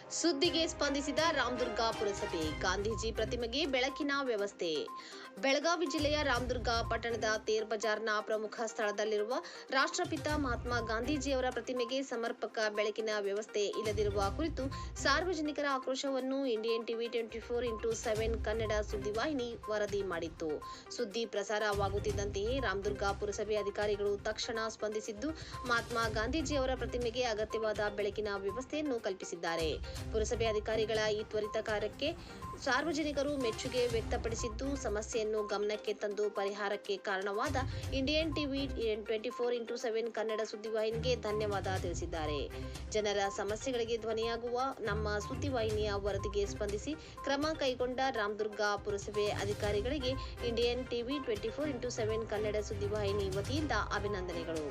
ಸುದ್ದಿಗೆ ಸ್ಪಂದಿಸಿದ ರಾಮದುರ್ಗ ಪುರಸಭೆ ಗಾಂಧೀಜಿ ಪ್ರತಿಮೆಗೆ ಬೆಳಕಿನ ವ್ಯವಸ್ಥೆ. ಬೆಳಗಾವಿ ಜಿಲ್ಲೆಯ ರಾಮದುರ್ಗ ಪಟ್ಟಣದ ತೇರ್ ಬಜಾರ್ನ ಪ್ರಮುಖ ಸ್ಥಳದಲ್ಲಿರುವ ರಾಷ್ಟ್ರಪಿತ ಮಹಾತ್ಮ ಗಾಂಧೀಜಿಯವರ ಪ್ರತಿಮೆಗೆ ಸಮರ್ಪಕ ಬೆಳಕಿನ ವ್ಯವಸ್ಥೆ ಇಲ್ಲದಿರುವ ಕುರಿತು ಸಾರ್ವಜನಿಕರ ಆಕ್ರೋಶವನ್ನು ಇಂಡಿಯನ್ ಟಿವಿ 24x7 ಕನ್ನಡ ಸುದ್ದಿವಾಹಿನಿ ವರದಿ ಮಾಡಿತ್ತು. ಸುದ್ದಿ ಪ್ರಸಾರವಾಗುತ್ತಿದ್ದಂತೆಯೇ ರಾಮದುರ್ಗ ಪುರಸಭೆ ಅಧಿಕಾರಿಗಳು ತಕ್ಷಣ ಸ್ಪಂದಿಸಿದ್ದು ಮಹಾತ್ಮ ಗಾಂಧೀಜಿಯವರ ಪ್ರತಿಮೆಗೆ ಅಗತ್ಯವಾದ ಬೆಳಕಿನ ವ್ಯವಸ್ಥೆಯನ್ನು ಕಲ್ಪಿಸಿದ್ದಾರೆ. ಪುರಸಭೆ ಅಧಿಕಾರಿಗಳ ಈ ತ್ವರಿತ ಕಾರ್ಯಕ್ಕೆ ಸಾರ್ವಜನಿಕರು ಮೆಚ್ಚುಗೆ ವ್ಯಕ್ತಪಡಿಸಿದ್ದು, ಸಮಸ್ಯೆಯನ್ನು ಗಮನಕ್ಕೆ ತಂದು ಪರಿಹಾರಕ್ಕೆ ಕಾರಣವಾದ ಇಂಡಿಯನ್ ಟಿವಿ 24x7 ಕನ್ನಡ ಸುದ್ದಿವಾಹಿನಿಗೆ ಧನ್ಯವಾದ ತಿಳಿಸಿದ್ದಾರೆ. ಜನರ ಸಮಸ್ಯೆಗಳಿಗೆ ಧ್ವನಿಯಾಗುವ ನಮ್ಮ ಸುದ್ದಿವಾಹಿನಿಯ ವರದಿಗೆ ಸ್ಪಂದಿಸಿ ಕ್ರಮ ಕೈಗೊಂಡ ರಾಮದುರ್ಗ ಪುರಸಭೆ ಅಧಿಕಾರಿಗಳಿಗೆ ಇಂಡಿಯನ್ ಟಿವಿ 24x7 ಕನ್ನಡ ಸುದ್ದಿವಾಹಿನಿ ವತಿಯಿಂದ ಅಭಿನಂದನೆಗಳು.